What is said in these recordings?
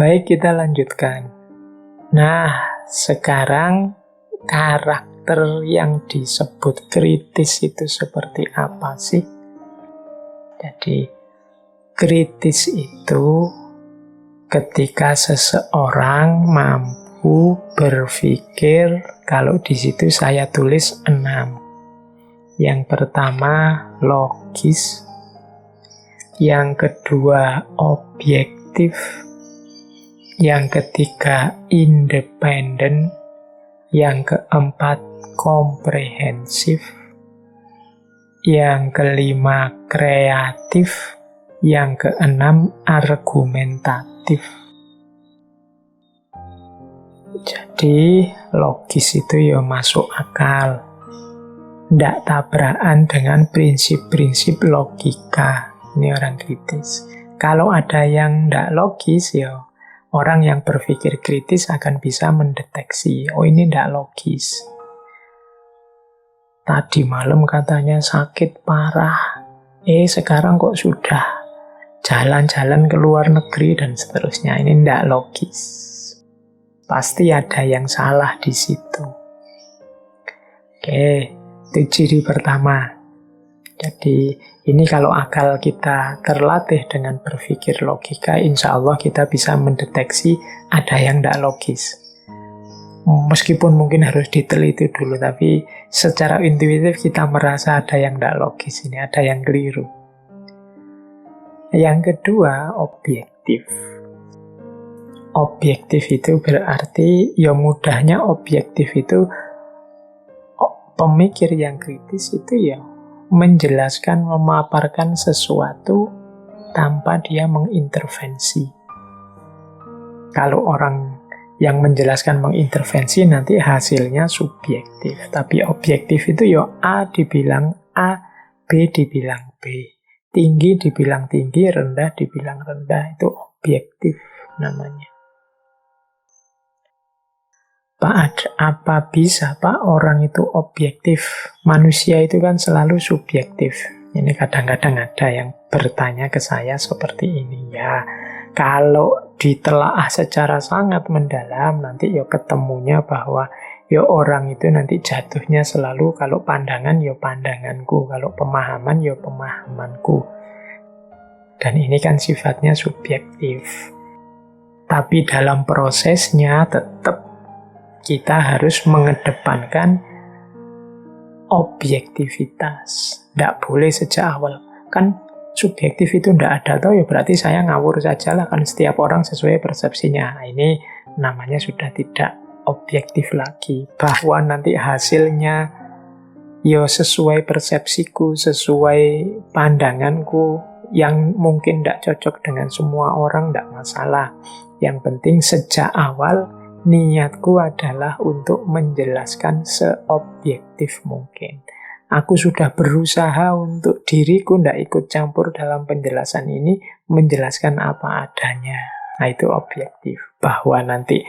Baik, kita lanjutkan. Nah, sekarang karakter yang disebut kritis itu seperti apa sih? Jadi, kritis itu ketika seseorang mampu berpikir, kalau di situ saya tulis 6. Yang pertama, logis. Yang kedua, objektif. Yang ketiga, independen. Yang keempat, komprehensif. Yang kelima, kreatif. Yang keenam, argumentatif. Jadi, logis itu ya masuk akal. Tidak tabrakan dengan prinsip-prinsip logika. Ini orang kritis. Kalau ada yang tidak logis, ya orang yang berpikir kritis akan bisa mendeteksi, oh ini tidak logis. Tadi malam katanya sakit parah, sekarang kok sudah jalan-jalan ke luar negeri dan seterusnya. Ini tidak logis. Pasti ada yang salah di situ. Oke, itu ciri pertama. Jadi ini kalau akal kita terlatih dengan berpikir logika, insya Allah kita bisa mendeteksi ada yang tidak logis. Meskipun mungkin harus diteliti dulu, tapi secara intuitif kita merasa ada yang tidak logis, ini ada yang keliru. Yang kedua, objektif. Objektif itu berarti, ya mudahnya objektif itu, pemikir yang kritis itu ya menjelaskan, memaparkan sesuatu tanpa dia mengintervensi. Kalau orang yang menjelaskan mengintervensi, nanti hasilnya subjektif. Tapi objektif itu ya A dibilang A, B dibilang B. Tinggi dibilang tinggi, rendah dibilang rendah. Itu objektif namanya. Pak, apa bisa Pak orang itu objektif? Manusia itu kan selalu subjektif. Ini kadang-kadang ada yang bertanya ke saya seperti ini. Ya, kalau ditelaah secara sangat mendalam, nanti ya ketemunya bahwa ya orang itu nanti jatuhnya selalu, kalau pandangan ya pandanganku, kalau pemahaman ya pemahamanku. Dan ini kan sifatnya subjektif. Tapi dalam prosesnya tetap kita harus mengedepankan objektivitas. Tidak boleh sejak awal. Kan subjektif itu tidak ada, toh ya berarti saya ngawur saja lah. Kan setiap orang sesuai persepsinya. Nah, ini namanya sudah tidak objektif lagi. Bahwa nanti hasilnya ya sesuai persepsiku, sesuai pandanganku, yang mungkin tidak cocok dengan semua orang, tidak masalah. Yang penting sejak awal niatku adalah untuk menjelaskan seobjektif mungkin. Aku sudah berusaha untuk diriku tidak ikut campur dalam penjelasan ini, menjelaskan apa adanya. Nah, itu objektif. Bahwa nanti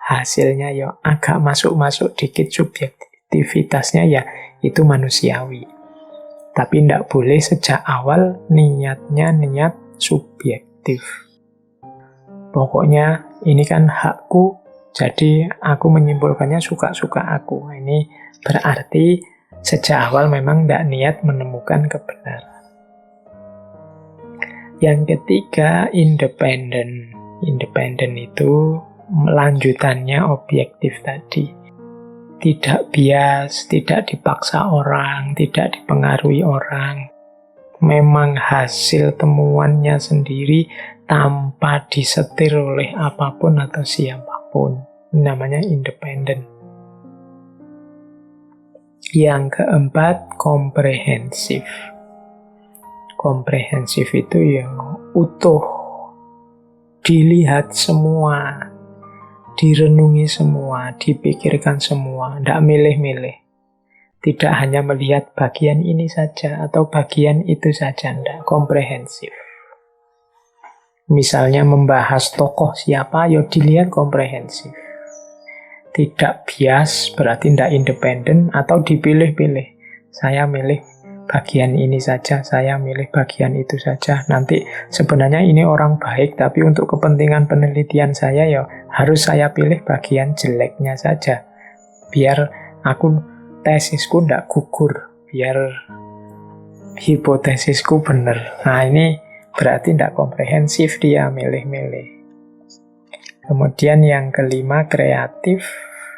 hasilnya ya agak masuk-masuk dikit subjektivitasnya, ya itu manusiawi. Tapi tidak boleh sejak awal niatnya niat subjektif. Pokoknya ini kan hakku, jadi aku menyimpulkannya suka-suka aku. Ini berarti sejak awal memang tidak niat menemukan kebenaran. Yang ketiga, independen. Independen itu lanjutannya objektif tadi. Tidak bias, tidak dipaksa orang, tidak dipengaruhi orang. Memang hasil temuannya sendiri tanpa disetir oleh apapun atau siapapun. Namanya independen. Yang keempat, komprehensif. Komprehensif itu yang utuh. Dilihat semua, direnungi semua, dipikirkan semua, tidak milih-milih. Tidak hanya melihat bagian ini saja atau bagian itu saja, tidak. Komprehensif. Misalnya membahas tokoh siapa, ya dilihat komprehensif. Tidak bias, berarti tidak independen, atau dipilih-pilih. Saya milih bagian ini saja, saya milih bagian itu saja. Nanti sebenarnya ini orang baik, tapi untuk kepentingan penelitian saya ya harus saya pilih bagian jeleknya saja. Biar tesisku ndak gugur, biar hipotesisku benar. Nah ini berarti ndak komprehensif dia milih-milih. Kemudian yang kelima kreatif,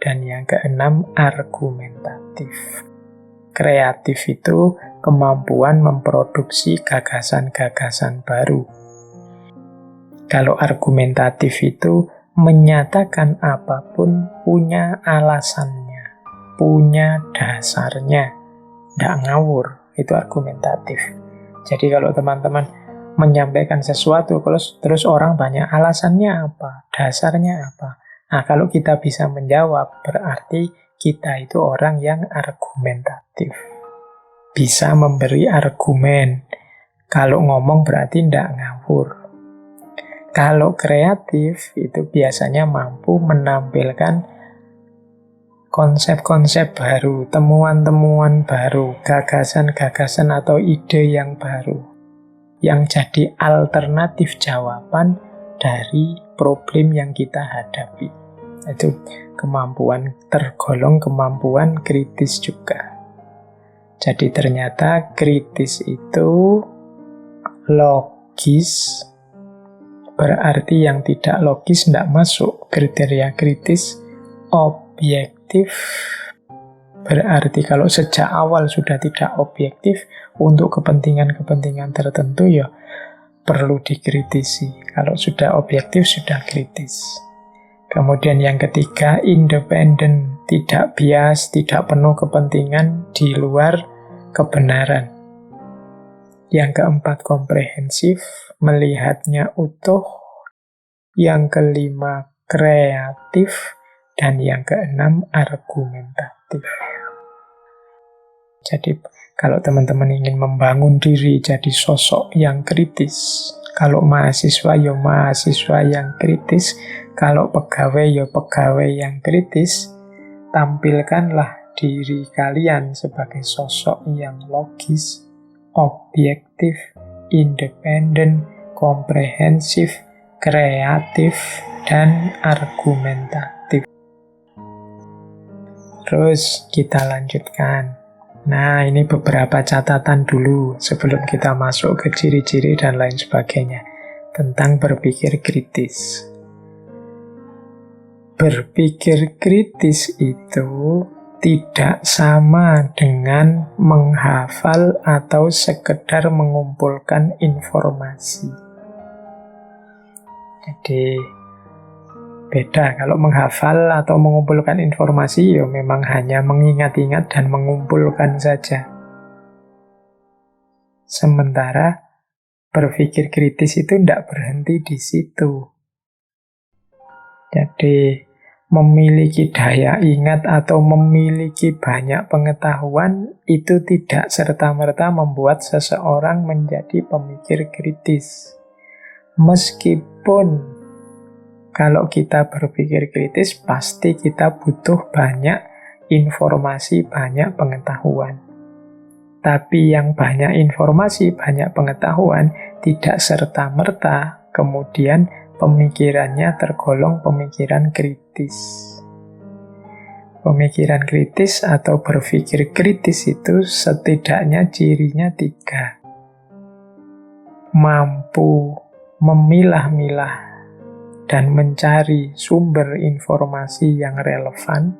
dan yang keenam argumentatif. Kreatif itu kemampuan memproduksi gagasan-gagasan baru. Kalau argumentatif itu menyatakan apapun punya alasannya, punya dasarnya, ndak ngawur, itu argumentatif. Jadi kalau teman-teman menyampaikan sesuatu, terus orang banyak alasannya apa, dasarnya apa. Nah, kalau kita bisa menjawab, berarti kita itu orang yang argumentatif. Bisa memberi argumen. Kalau ngomong berarti ndak ngawur. Kalau kreatif, itu biasanya mampu menampilkan konsep-konsep baru, temuan-temuan baru, gagasan-gagasan atau ide yang baru, yang jadi alternatif jawaban dari problem yang kita hadapi. Itu tergolong kemampuan kritis juga. Jadi ternyata kritis itu logis, berarti yang tidak logis tidak masuk kriteria kritis. Objektif, berarti kalau sejak awal sudah tidak objektif, untuk kepentingan-kepentingan tertentu ya perlu dikritisi. Kalau sudah objektif, sudah kritis. Kemudian yang ketiga, independen, tidak bias, tidak penuh kepentingan di luar kebenaran. Yang keempat, komprehensif, melihatnya utuh. Yang kelima, kreatif. Dan yang keenam, argumentatif. Jadi kalau teman-teman ingin membangun diri jadi sosok yang kritis, kalau mahasiswa ya mahasiswa yang kritis, kalau pegawai ya pegawai yang kritis, tampilkanlah diri kalian sebagai sosok yang logis, objektif, independen, komprehensif, kreatif, dan argumentatif. Terus kita lanjutkan. Nah, ini beberapa catatan dulu sebelum kita masuk ke ciri-ciri dan lain sebagainya tentang berpikir kritis. Berpikir kritis itu tidak sama dengan menghafal atau sekedar mengumpulkan informasi. Jadi beda, kalau menghafal atau mengumpulkan informasi ya memang hanya mengingat-ingat dan mengumpulkan saja. Sementara berpikir kritis itu tidak berhenti di situ. Jadi memiliki daya ingat atau memiliki banyak pengetahuan itu tidak serta-merta membuat seseorang menjadi pemikir kritis. Meskipun kalau kita berpikir kritis, pasti kita butuh banyak informasi, banyak pengetahuan. Tapi yang banyak informasi, banyak pengetahuan, tidak serta-merta kemudian pemikirannya tergolong pemikiran kritis. Pemikiran kritis atau berpikir kritis itu setidaknya cirinya 3. Mampu memilah-milah dan mencari sumber informasi yang relevan.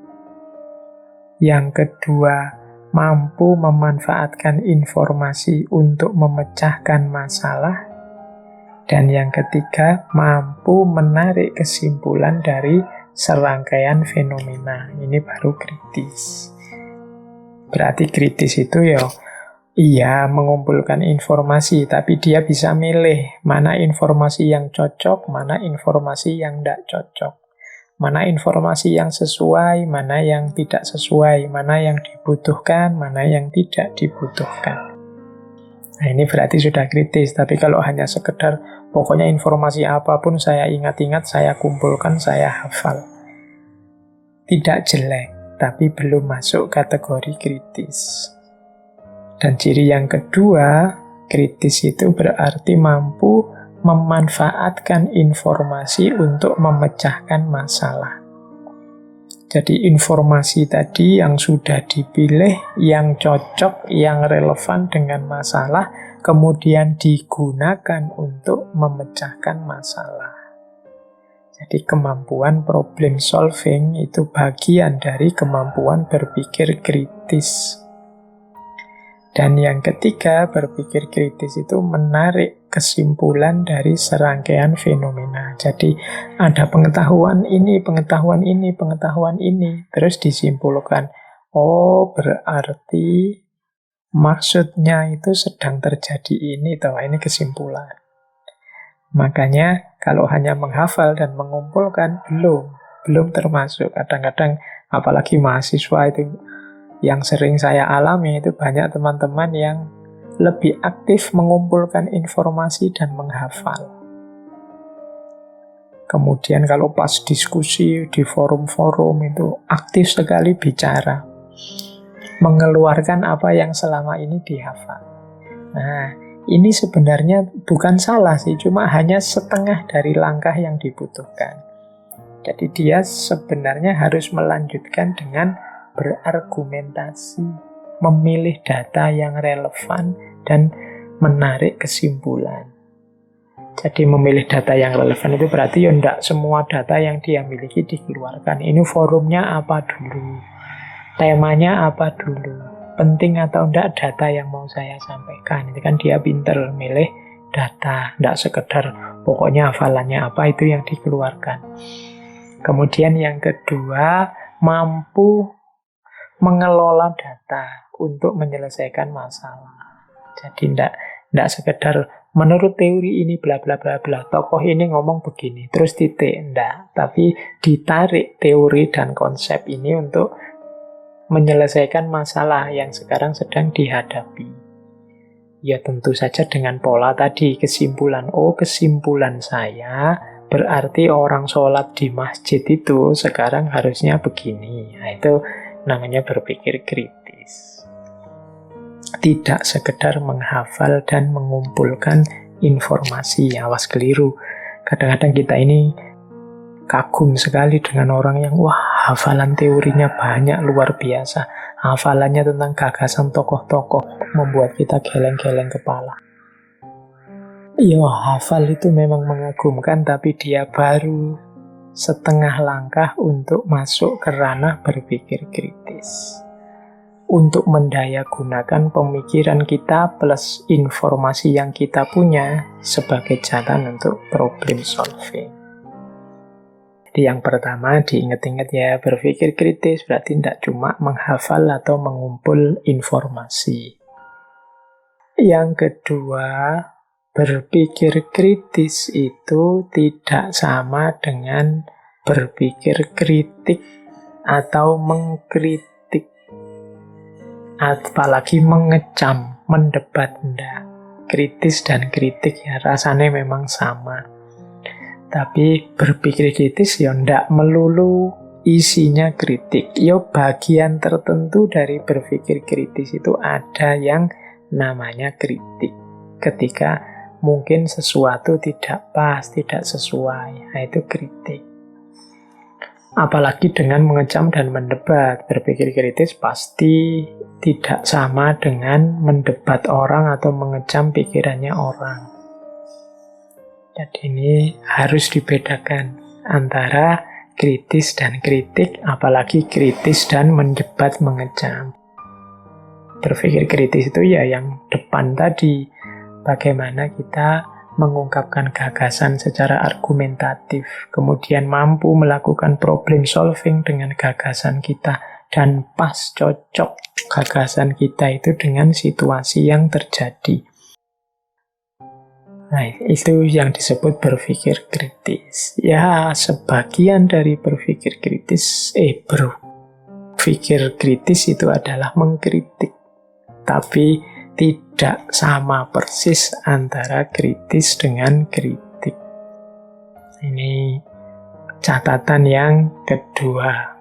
Yang kedua, mampu memanfaatkan informasi untuk memecahkan masalah. Dan yang ketiga, mampu menarik kesimpulan dari serangkaian fenomena. Ini baru kritis. Berarti kritis itu ya iya, mengumpulkan informasi, tapi dia bisa milih mana informasi yang cocok, mana informasi yang tidak cocok. Mana informasi yang sesuai, mana yang tidak sesuai, mana yang dibutuhkan, mana yang tidak dibutuhkan. Nah, ini berarti sudah kritis, tapi kalau hanya sekedar pokoknya informasi apapun saya ingat-ingat, saya kumpulkan, saya hafal. Tidak jelek, tapi belum masuk kategori kritis. Dan ciri yang kedua, kritis itu berarti mampu memanfaatkan informasi untuk memecahkan masalah. Jadi informasi tadi yang sudah dipilih, yang cocok, yang relevan dengan masalah, kemudian digunakan untuk memecahkan masalah. Jadi kemampuan problem solving itu bagian dari kemampuan berpikir kritis. Dan yang ketiga, berpikir kritis itu menarik kesimpulan dari serangkaian fenomena. Jadi ada pengetahuan ini, pengetahuan ini, pengetahuan ini. Terus disimpulkan, oh berarti maksudnya itu sedang terjadi ini, toh ini kesimpulan. Makanya kalau hanya menghafal dan mengumpulkan, belum termasuk. Kadang-kadang apalagi mahasiswa itu, yang sering saya alami itu banyak teman-teman yang lebih aktif mengumpulkan informasi dan menghafal. Kemudian kalau pas diskusi di forum-forum itu aktif sekali bicara, mengeluarkan apa yang selama ini dihafal. Nah, ini sebenarnya bukan salah sih, cuma hanya setengah dari langkah yang dibutuhkan. Jadi dia sebenarnya harus melanjutkan dengan berargumentasi, memilih data yang relevan, dan menarik kesimpulan. Jadi memilih data yang relevan itu berarti ya tidak semua data yang dia miliki dikeluarkan. Ini forumnya apa dulu, temanya apa dulu, penting atau tidak data yang mau saya sampaikan. Itu kan dia pinter milih data, tidak sekedar pokoknya hafalannya apa itu yang dikeluarkan. Kemudian yang kedua, mampu mengelola data untuk menyelesaikan masalah. Jadi tidak sekedar menurut teori ini bla bla bla bla, tokoh ini ngomong begini, terus titik, enggak. Tapi ditarik teori dan konsep ini untuk menyelesaikan masalah yang sekarang sedang dihadapi. Ya tentu saja dengan pola tadi, kesimpulan. Oh, kesimpulan saya berarti orang sholat di masjid itu sekarang harusnya begini. Nah, itu namanya berpikir kritis. Tidak sekedar menghafal dan mengumpulkan informasi. Awas keliru. Kadang-kadang kita ini kagum sekali dengan orang yang hafalan teorinya banyak, luar biasa. Hafalannya tentang gagasan tokoh-tokoh membuat kita geleng-geleng kepala. Ya, hafal itu memang mengagumkan, tapi dia baru setengah langkah untuk masuk ke ranah berpikir kritis. Untuk mendayagunakan pemikiran kita plus informasi yang kita punya sebagai jalan untuk problem solving. Jadi yang pertama diingat-ingat ya, berpikir kritis berarti tidak cuma menghafal atau mengumpul informasi. Yang kedua, berpikir kritis itu tidak sama dengan berpikir kritik atau mengkritik, apalagi mengecam, mendebat. Enggak. Kritis dan kritik ya rasanya memang sama. Tapi berpikir kritis ya enggak melulu isinya kritik. Ya bagian tertentu dari berpikir kritis itu ada yang namanya kritik. Ketika mungkin sesuatu tidak pas, tidak sesuai. Nah, itu kritik. Apalagi dengan mengecam dan mendebat. Berpikir kritis pasti tidak sama dengan mendebat orang atau mengecam pikirannya orang. Jadi ini harus dibedakan antara kritis dan kritik, apalagi kritis dan mendebat, mengecam. Berpikir kritis itu ya yang depan tadi. Bagaimana kita mengungkapkan gagasan secara argumentatif, kemudian mampu melakukan problem solving dengan gagasan kita, dan pas cocok gagasan kita itu dengan situasi yang terjadi. Nah, itu yang disebut berpikir kritis. Ya, sebagian dari berpikir kritis itu adalah mengkritik. Tapi tidak sama persis antara kritis dengan kritik. Ini catatan yang kedua.